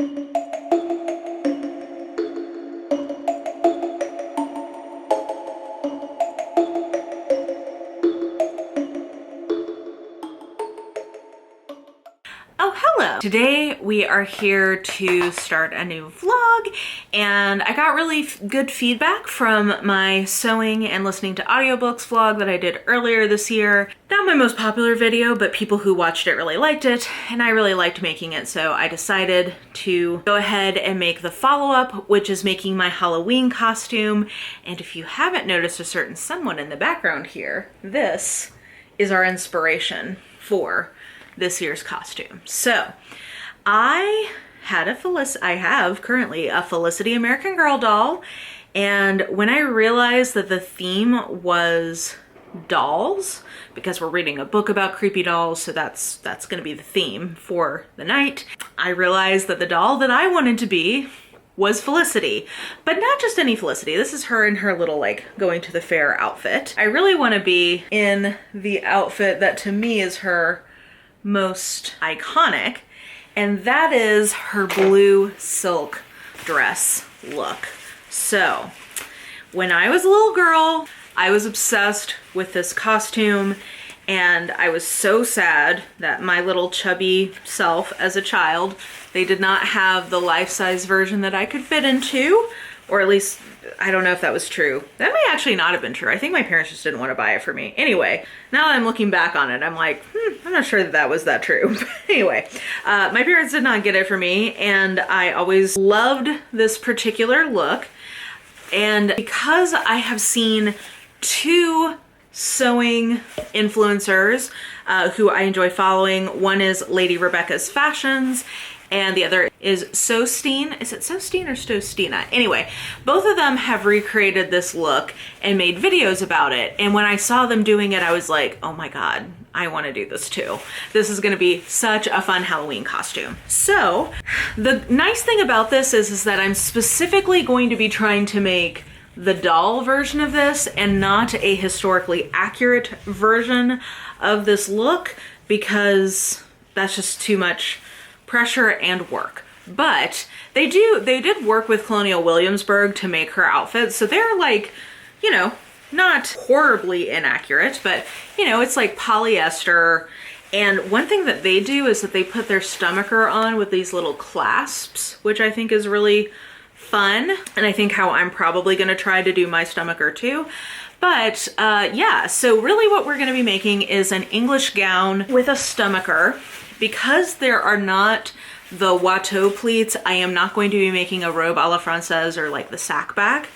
Oh, hello. Today we are here to start a new vlog, and I got really good feedback from my sewing and listening to audiobooks vlog that I did earlier this year. Not my most popular video, but people who watched it really liked it, and I really liked making it, so I decided to go ahead and make the follow-up, which is making my Halloween costume. And if you haven't noticed a certain someone in the background here, this is our inspiration for this year's costume. So I have currently a Felicity American Girl doll, and when I realized that the theme was dolls, because we're reading a book about creepy dolls, so that's gonna be the theme for the night, I realized that the doll that I wanted to be was Felicity, but not just any Felicity. This is her in her little like going to the fair outfit. I really want to be in the outfit that to me is her most iconic, and that is her blue silk dress look. So when I was a little girl, I was obsessed with this costume, and I was so sad that my little chubby self as a child, they did not have the life-size version that I could fit into, or at least I don't know if that was true. That may actually not have been true. I think my parents just didn't want to buy it for me. Anyway, now that I'm looking back on it, I'm like, I'm not sure that that was that true. But anyway, my parents did not get it for me, and I always loved this particular look. And because I have seen two sewing influencers who I enjoy following, one is Lady Rebecca's Fashions, and the other is Sosteen. Is it Sosteen or Stostina? Anyway, both of them have recreated this look and made videos about it. And when I saw them doing it, I was like, oh my God, I want to do this too. This is going to be such a fun Halloween costume. So the nice thing about this is that I'm specifically going to be trying to make the doll version of this and not a historically accurate version of this look, because that's just too much pressure and work. But they did work with Colonial Williamsburg to make her outfit, so they're like, you know, not horribly inaccurate, but you know, it's like polyester. And one thing that they do is that they put their stomacher on with these little clasps, which I think is really fun, and I think how I'm probably going to try to do my stomacher too. But yeah, so really what we're going to be making is an English gown with a stomacher. Because there are not the Watteau pleats, I am not going to be making a robe a la Francaise or like the sack back.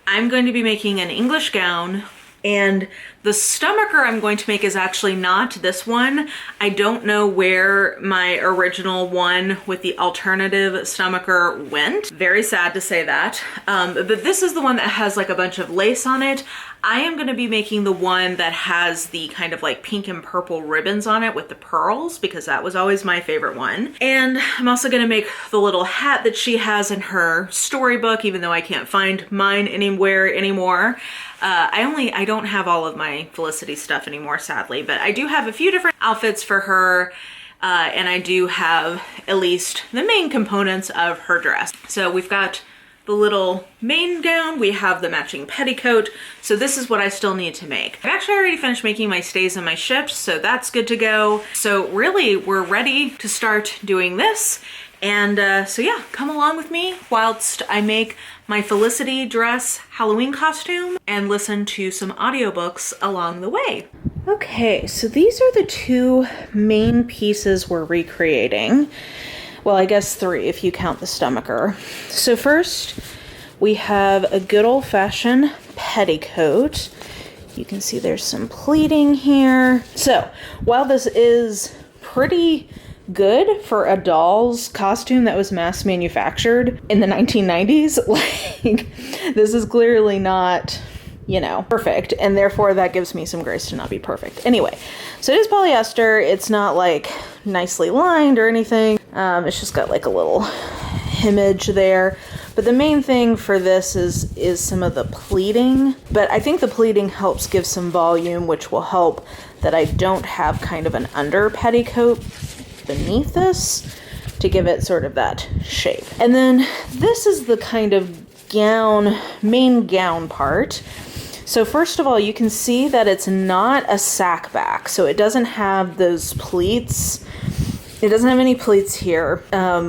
I'm going to be making an English gown, and the stomacher I'm going to make is actually not this one. I don't know where my original one with the alternative stomacher went. Very sad to say that. But this is the one that has like a bunch of lace on it. I am going to be making the one that has the kind of like pink and purple ribbons on it with the pearls, because that was always my favorite one. And I'm also going to make the little hat that she has in her storybook, even though I can't find mine anywhere anymore. I don't have all of my Felicity stuff anymore, sadly, but I do have a few different outfits for her, and I do have at least the main components of her dress. So we've got the little main gown, we have the matching petticoat, so this is what I still need to make. I've actually already finished making my stays and my ships, so that's good to go. So really, we're ready to start doing this. And so yeah, come along with me whilst I make my Felicity dress Halloween costume and listen to some audiobooks along the way. Okay, so these are the two main pieces we're recreating. Well, I guess three if you count the stomacher. So first, we have a good old-fashioned petticoat. You can see there's some pleating here. So while this is pretty good for a doll's costume that was mass manufactured in the 1990s, like, this is clearly not, you know, perfect, and therefore that gives me some grace to not be perfect. Anyway, so it is polyester. It's not like nicely lined or anything. It's just got like a little image there. But the main thing for this is some of the pleating. But I think the pleating helps give some volume, which will help that I don't have kind of an under petticoat beneath this to give it sort of that shape. And then this is the kind of main gown part. So first of all, you can see that it's not a sack back. So it doesn't have those pleats. It doesn't have any pleats here,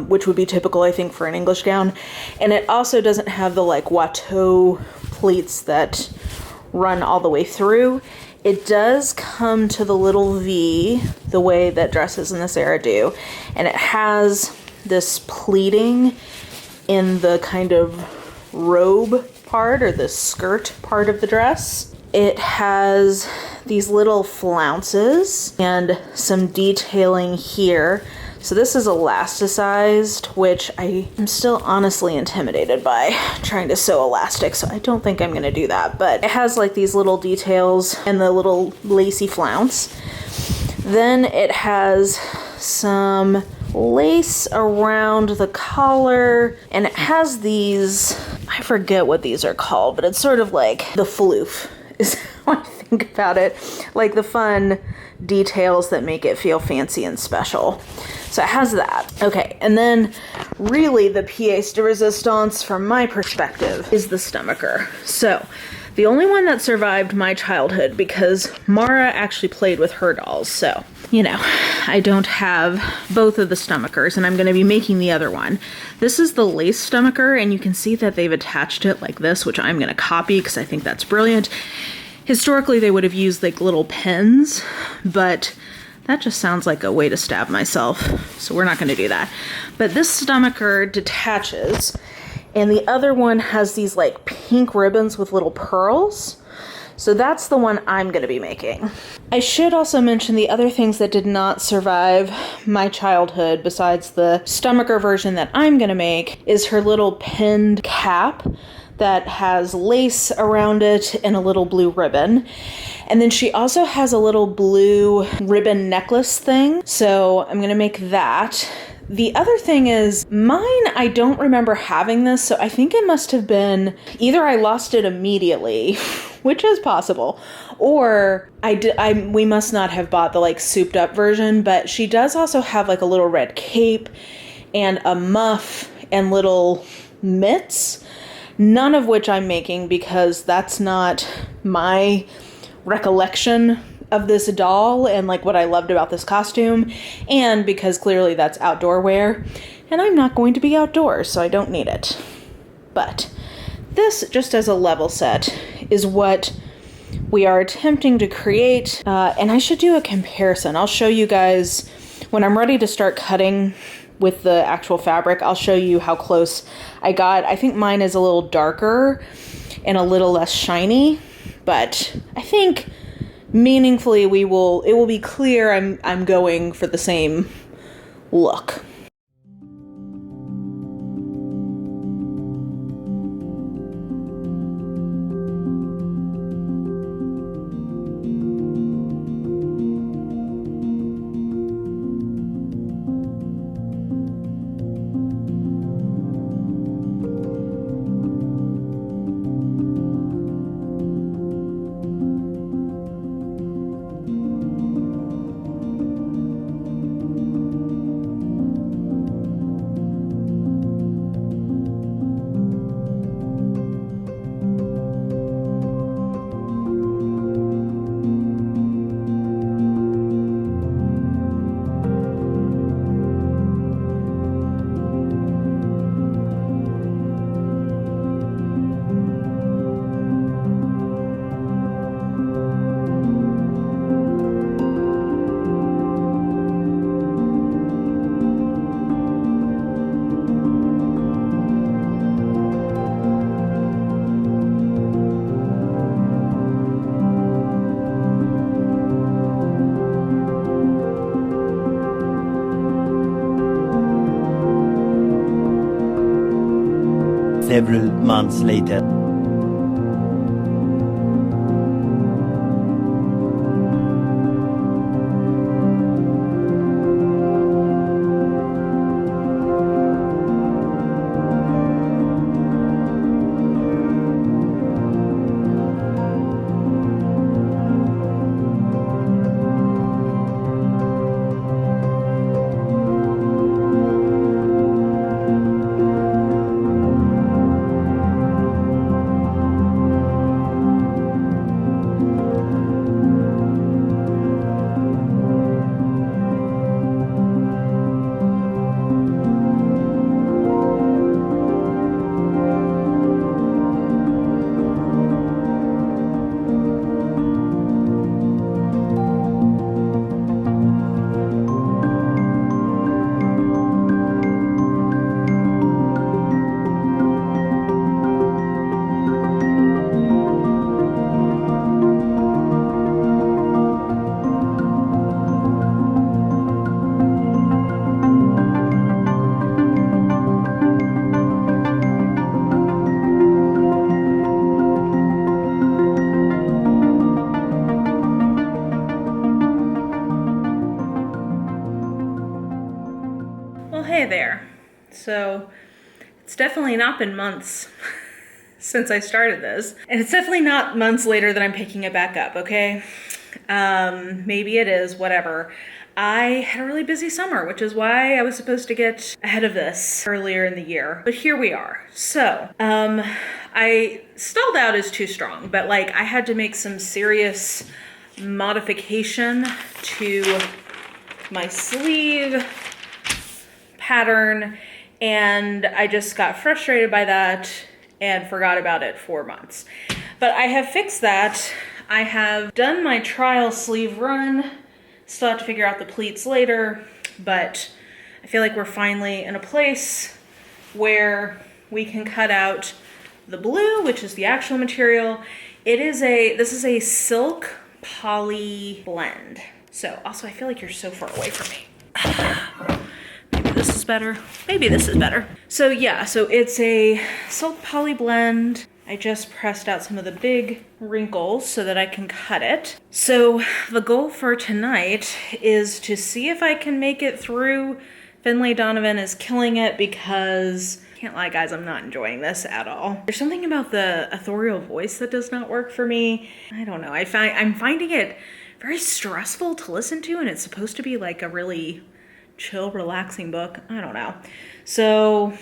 which would be typical, I think, for an English gown. And it also doesn't have the like Watteau pleats that run all the way through. It does come to the little V, the way that dresses in this era do. And it has this pleating in the kind of robe part or the skirt part of the dress. It has these little flounces and some detailing here. So this is elasticized, which I am still honestly intimidated by trying to sew elastic, so I don't think I'm gonna do that. But it has like these little details and the little lacy flounce. Then it has some lace around the collar, and it has these, I forget what these are called, but it's sort of like the floof is how I think about it, like the fun details that make it feel fancy and special. So it has that. Okay, and then really the pièce de résistance from my perspective is the stomacher. So the only one that survived my childhood, because Mara actually played with her dolls, so, you know, I don't have both of the stomachers, and I'm going to be making the other one. This is the lace stomacher, and you can see that they've attached it like this, which I'm going to copy because I think that's brilliant. Historically, they would have used like little pins, but that just sounds like a way to stab myself, so we're not going to do that. But this stomacher detaches, and the other one has these like pink ribbons with little pearls. So that's the one I'm going to be making. I should also mention the other things that did not survive my childhood besides the stomacher version that I'm going to make is her little pinned cap that has lace around it and a little blue ribbon. And then she also has a little blue ribbon necklace thing. So I'm going to make that. The other thing is, mine, I don't remember having this, so I think it must have been either I lost it immediately, which is possible, or we must not have bought the like souped up version, but she does also have like a little red cape and a muff and little mitts, none of which I'm making because that's not my recollection of this doll and like what I loved about this costume, and because clearly that's outdoor wear and I'm not going to be outdoors, so I don't need it. But this, just as a level set, is what we are attempting to create, and I should do a comparison. I'll show you guys when I'm ready to start cutting with the actual fabric. I'll show you how close I got. I think mine is a little darker and a little less shiny, but I think meaningfully it will be clear I'm going for the same look. Several months later. So it's definitely not been months since I started this. And it's definitely not months later that I'm picking it back up, okay? Maybe it is, whatever. I had a really busy summer, which is why I was supposed to get ahead of this earlier in the year. But here we are. So, I stalled out is too strong, but like I had to make some serious modification to my sleeve pattern, and I just got frustrated by that and forgot about it for months. But I have fixed that. I have done my trial sleeve run. Still have to figure out the pleats later, but I feel like we're finally in a place where we can cut out the blue, which is the actual material. This is a silk poly blend. So also I feel like you're so far away from me. Maybe this is better. Maybe this is better. So yeah, so it's a silk poly blend. I just pressed out some of the big wrinkles so that I can cut it. So the goal for tonight is to see if I can make it through. Finlay Donovan is killing it because, can't lie guys, I'm not enjoying this at all. There's something about the authorial voice that does not work for me. I don't know, I'm finding it very stressful to listen to, and it's supposed to be like a really chill, relaxing book. I don't know. So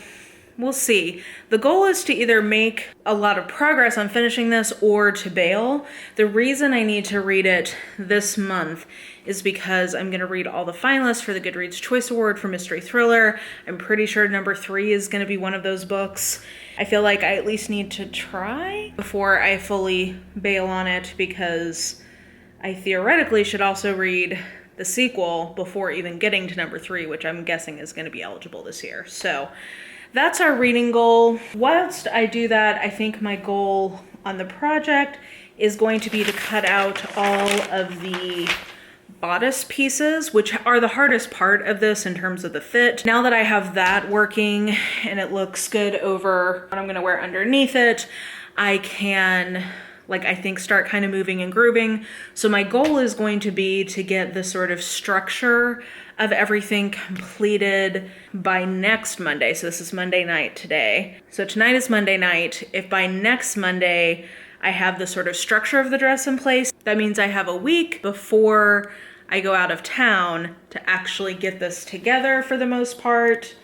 we'll see. The goal is to either make a lot of progress on finishing this or to bail. The reason I need to read it this month is because I'm going to read all the finalists for the Goodreads Choice Award for Mystery Thriller. I'm pretty sure number 3 is going to be one of those books. I feel like I at least need to try before I fully bail on it, because I theoretically should also read the sequel before even getting to number 3, which I'm guessing is going to be eligible this year. So that's our reading goal. Whilst I do that, I think my goal on the project is going to be to cut out all of the bodice pieces, which are the hardest part of this in terms of the fit. Now that I have that working and it looks good over what I'm gonna wear underneath it, I can, I think, start kind of moving and grooving. So my goal is going to be to get the sort of structure of everything completed by next Monday. So this is Monday night today. So tonight is Monday night. If by next Monday I have the sort of structure of the dress in place, that means I have a week before I go out of town to actually get this together for the most part.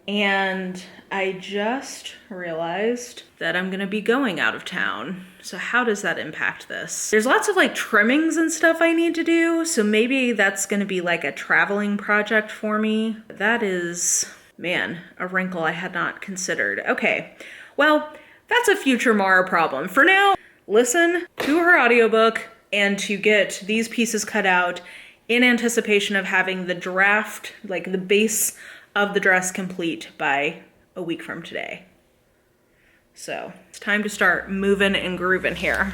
And I just realized that I'm gonna be going out of town. So how does that impact this? There's lots of trimmings and stuff I need to do. So maybe that's gonna be like a traveling project for me. That is, man, a wrinkle I had not considered. Okay, well, that's a future Mara problem. For now, listen to her audiobook and to get these pieces cut out in anticipation of having the draft, the base of the dress complete by a week from today. So it's time to start moving and grooving here.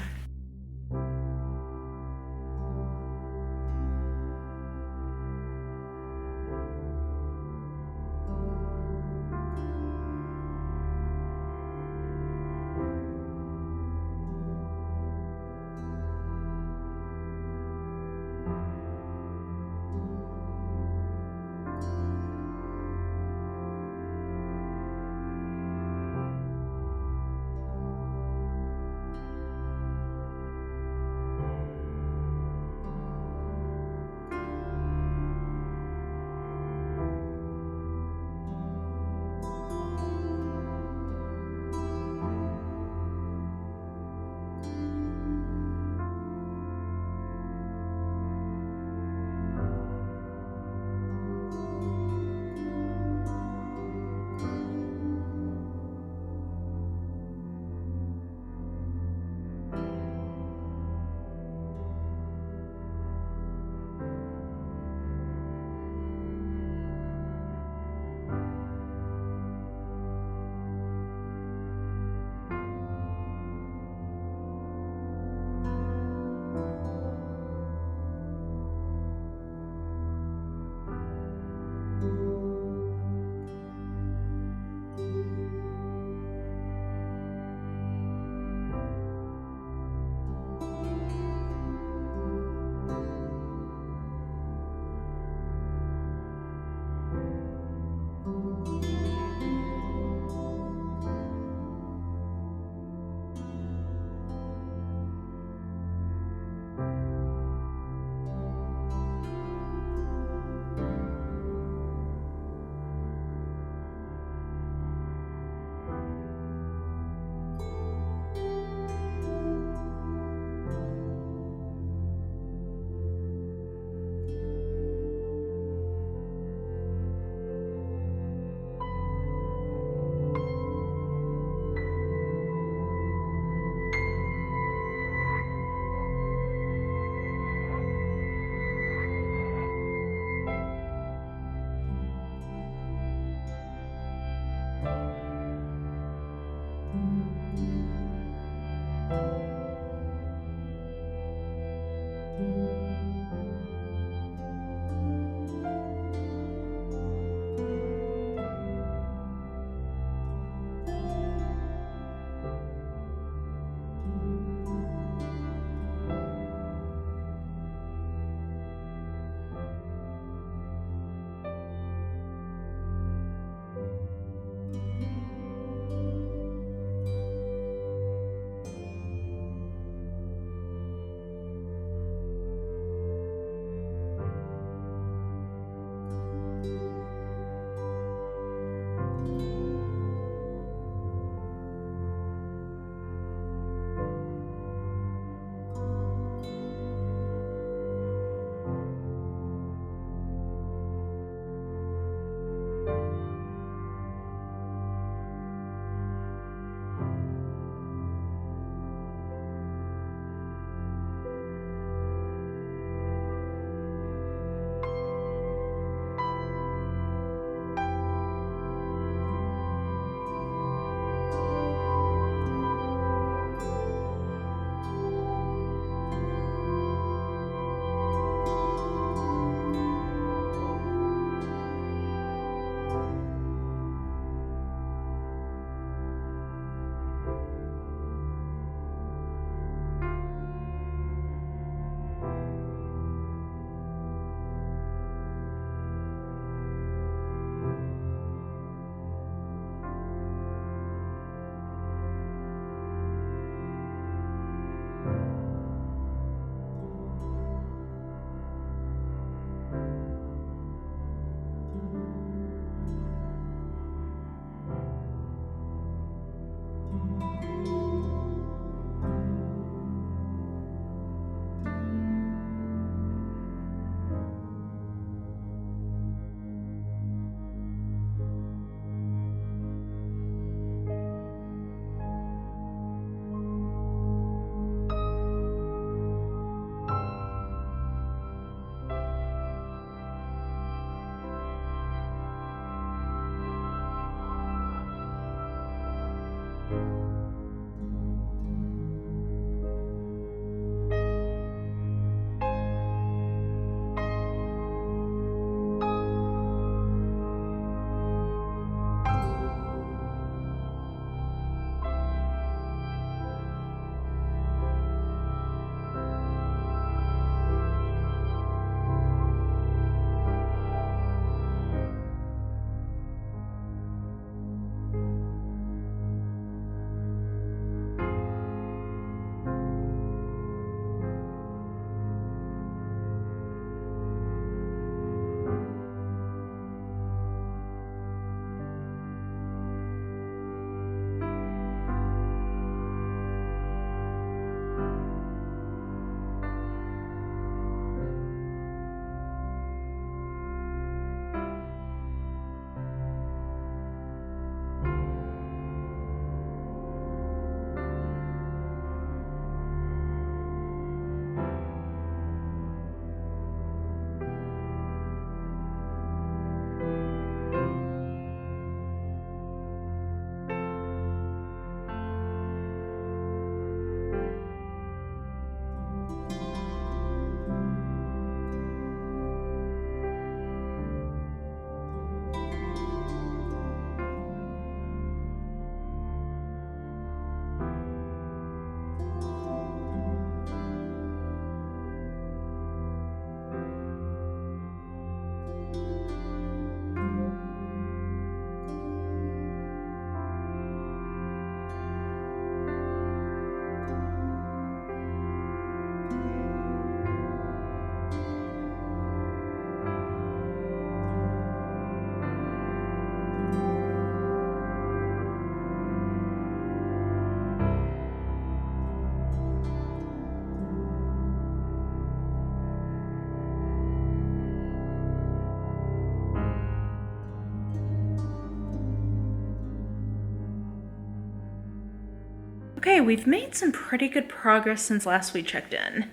Okay, we've made some pretty good progress since last we checked in.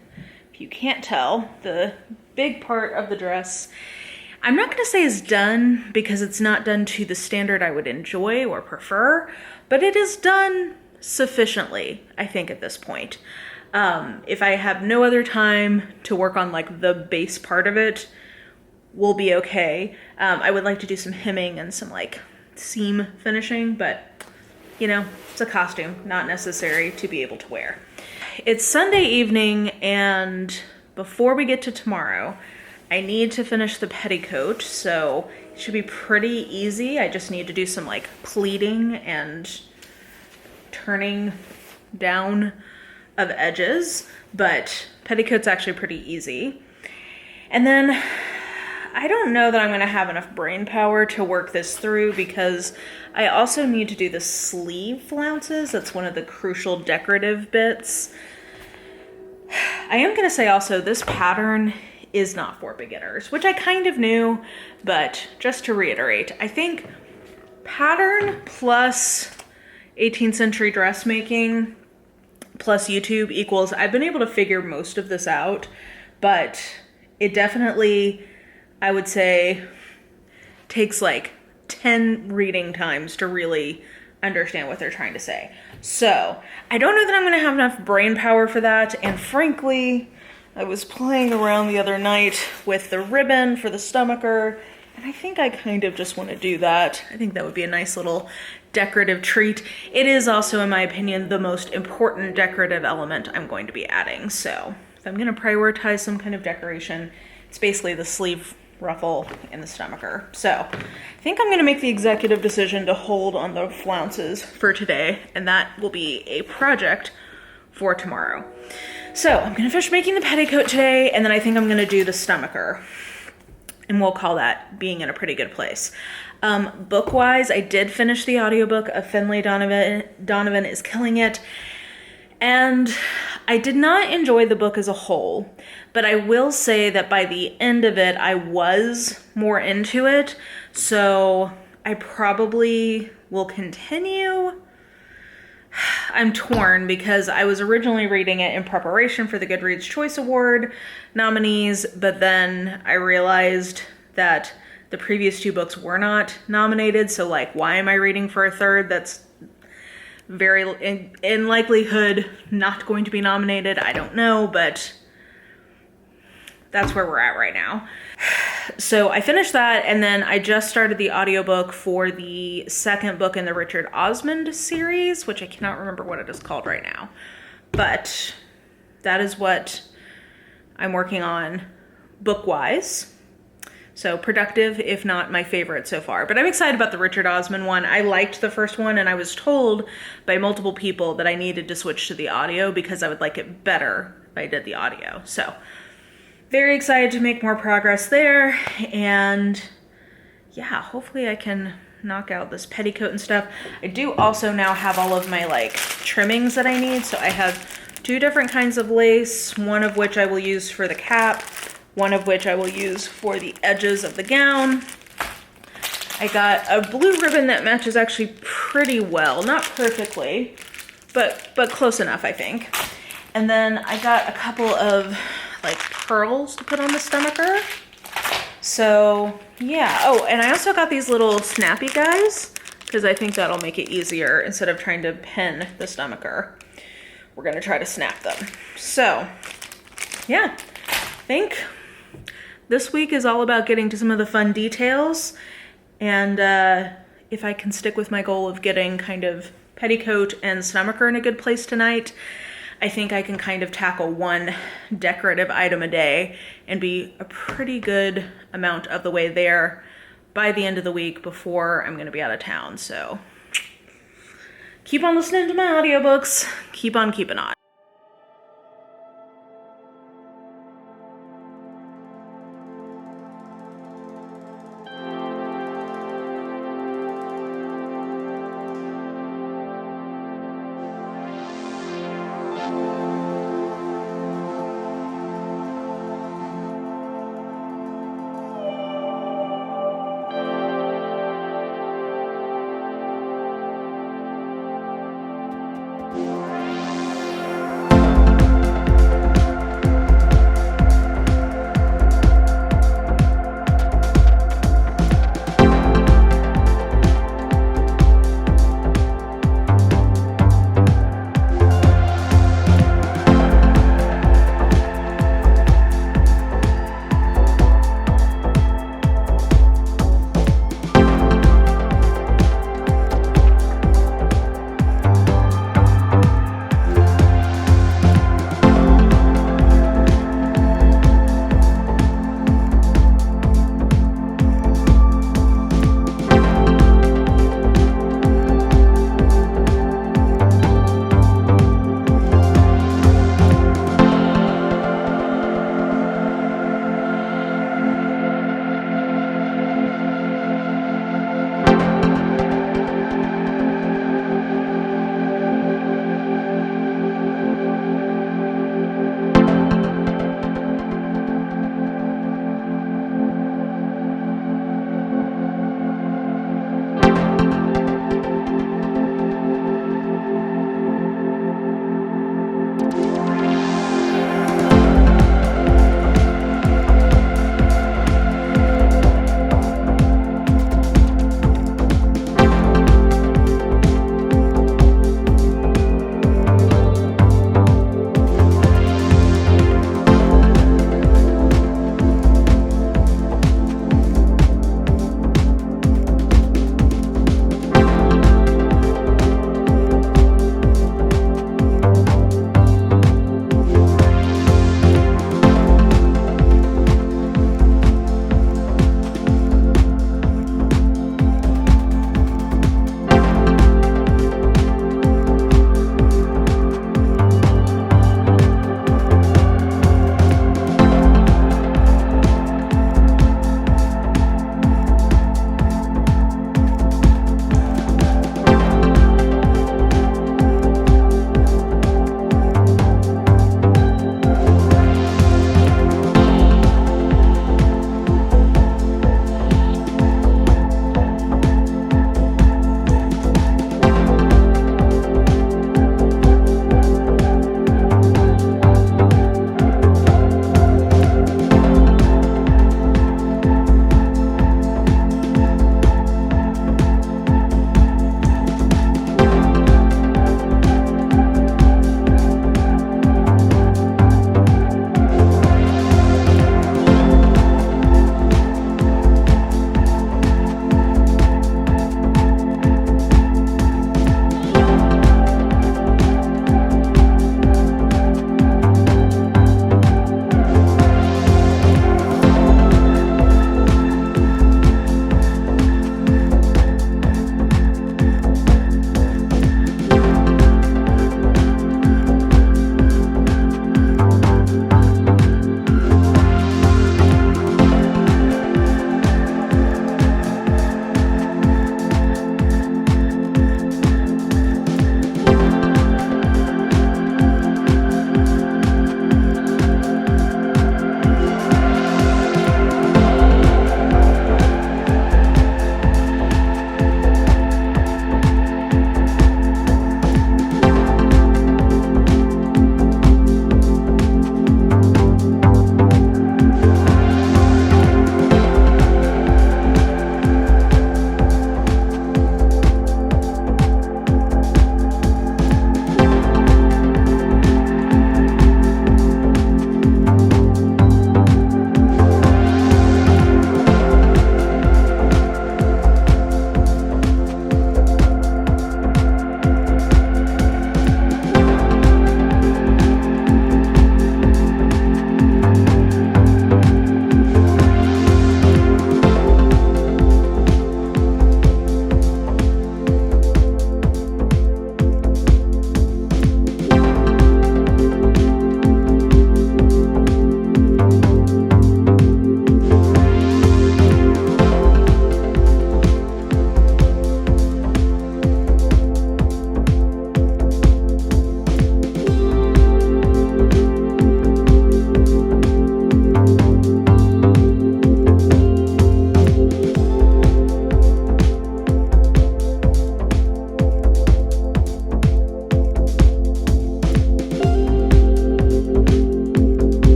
If you can't tell, the big part of the dress, I'm not gonna say is done because it's not done to the standard I would enjoy or prefer, but it is done sufficiently, I think, at this point. If I have no other time to work on like the base part of it, we'll be okay. I would like to do some hemming and some like seam finishing, but you know, it's a costume, not necessary to be able to wear. It's Sunday evening, and before we get to tomorrow, I need to finish the petticoat, so it should be pretty easy. I just need to do some like pleating and turning down of edges, but petticoat's actually pretty easy. And then I don't know that I'm gonna have enough brain power to work this through because I also need to do the sleeve flounces. That's one of the crucial decorative bits. I am gonna say also this pattern is not for beginners, which I kind of knew, but just to reiterate, I think pattern plus 18th century dressmaking plus YouTube equals, I've been able to figure most of this out, but it definitely, I would say, takes like 10 reading times to really understand what they're trying to say. So I don't know that I'm gonna have enough brain power for that. And frankly, I was playing around the other night with the ribbon for the stomacher, and I think I kind of just want to do that. I think that would be a nice little decorative treat. It is also, in my opinion, the most important decorative element I'm going to be adding. So if I'm gonna prioritize some kind of decoration, it's basically the sleeve ruffle and the stomacher. So I think I'm gonna make the executive decision to hold on the flounces for today, and that will be a project for tomorrow. So I'm gonna finish making the petticoat today, and then I think I'm gonna do the stomacher, and we'll call that being in a pretty good place. Book-wise, I did finish the audiobook of Finlay Donovan is Killing It, and I did not enjoy the book as a whole, but I will say that by the end of it, I was more into it, so I probably will continue. I'm torn because I was originally reading it in preparation for the Goodreads Choice Award nominees, but then I realized that the previous two books were not nominated, so like, why am I reading for a third that's very, in likelihood, not going to be nominated? I don't know, but that's where we're at right now. So I finished that, and then I just started the audiobook for the second book in the Richard Osmond series, which I cannot remember what it is called right now. But that is what I'm working on book-wise. So productive, if not my favorite so far. But I'm excited about the Richard Osmond one. I liked the first one, and I was told by multiple people that I needed to switch to the audio because I would like it better if I did the audio. So very excited to make more progress there. And yeah, hopefully I can knock out this petticoat and stuff. I do also now have all of my like trimmings that I need. So I have 2 different kinds of lace, one of which I will use for the cap, one of which I will use for the edges of the gown. I got a blue ribbon that matches actually pretty well, not perfectly, but close enough, I think. And then I got a couple of like pearls to put on the stomacher. So yeah, oh, and I also got these little snappy guys because I think that'll make it easier instead of trying to pin the stomacher. We're gonna try to snap them. So yeah, I think this week is all about getting to some of the fun details, and if I can stick with my goal of getting kind of petticoat and stomacher in a good place tonight, I think I can kind of tackle one decorative item a day and be a pretty good amount of the way there by the end of the week before I'm gonna be out of town. So keep on listening to my audiobooks, keep on keeping on.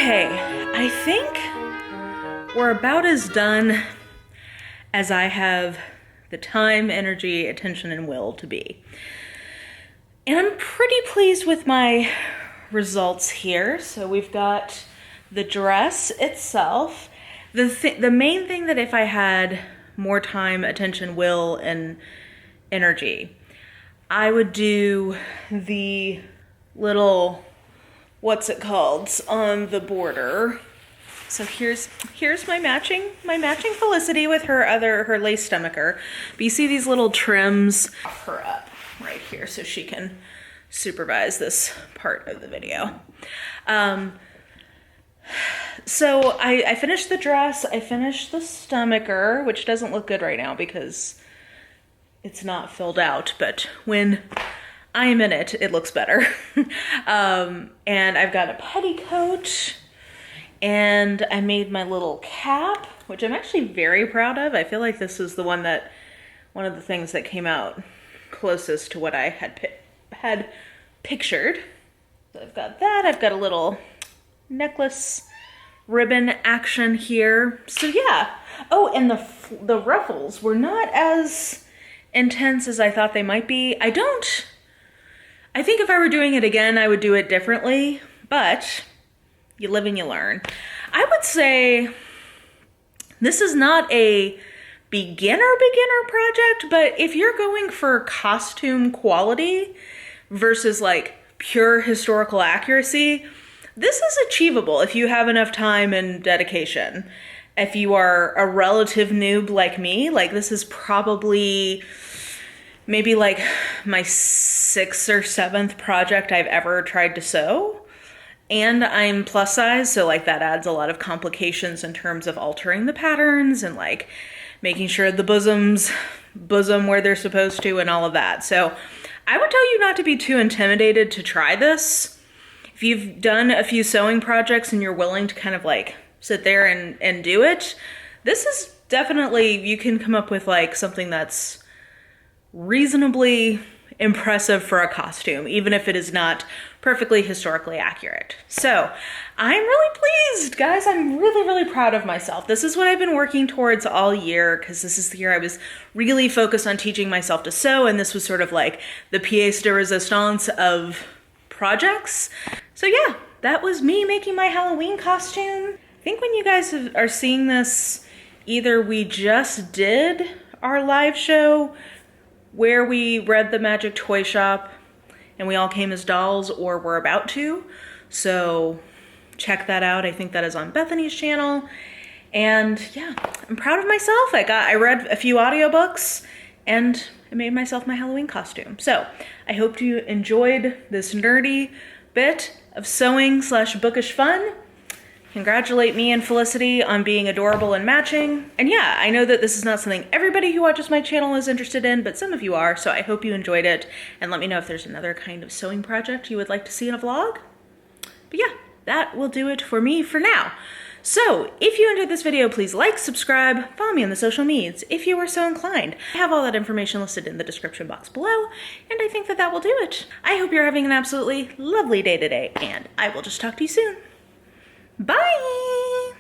Okay, I think we're about as done as I have the time, energy, attention, and will to be. And I'm pretty pleased with my results here. So we've got the dress itself. The main thing that if I had more time, attention, will, and energy, I would do the little, what's it called, on the border. So here's my matching Felicity with her lace stomacher. But you see these little trims, her up right here so she can supervise this part of the video. So I finished the dress, I finished the stomacher, which doesn't look good right now because it's not filled out, but when I am in it, it looks better. And I've got a petticoat, and I made my little cap, which I'm actually very proud of. I feel like this is one of the things that came out closest to what I had pictured. So I've got that. I've got a little necklace ribbon action here. So yeah. Oh, and the ruffles were not as intense as I thought they might be. I think if I were doing it again, I would do it differently, but you live and you learn. I would say this is not a beginner project, but if you're going for costume quality versus like pure historical accuracy, this is achievable if you have enough time and dedication. If you are a relative noob like me, like this is probably maybe like my 6th or 7th project I've ever tried to sew. And I'm plus size, so like that adds a lot of complications in terms of altering the patterns and like making sure the bosom where they're supposed to and all of that. So I would tell you not to be too intimidated to try this. If you've done a few sewing projects and you're willing to kind of like sit there and do it, this is definitely, you can come up with like something that's reasonably impressive for a costume, even if it is not perfectly historically accurate. So I'm really pleased, guys. I'm really proud of myself. This is what I've been working towards all year, because this is the year I was really focused on teaching myself to sew, and this was sort of like the pièce de résistance of projects. So yeah, that was me making my Halloween costume. I think when you guys are seeing this, either we just did our live show where we read the Magic Toy Shop and we all came as dolls, or we're about to. So check that out. I think that is on Bethany's channel. And yeah, I'm proud of myself. I read a few audiobooks and I made myself my Halloween costume. So I hope you enjoyed this nerdy bit of sewing / bookish fun. Congratulate me and Felicity on being adorable and matching. And yeah, I know that this is not something everybody who watches my channel is interested in, but some of you are, so I hope you enjoyed it. And let me know if there's another kind of sewing project you would like to see in a vlog. But yeah, that will do it for me for now. So if you enjoyed this video, please like, subscribe, follow me on the social medias if you are so inclined. I have all that information listed in the description box below, and I think that that will do it. I hope you're having an absolutely lovely day today, and I will just talk to you soon. Bye!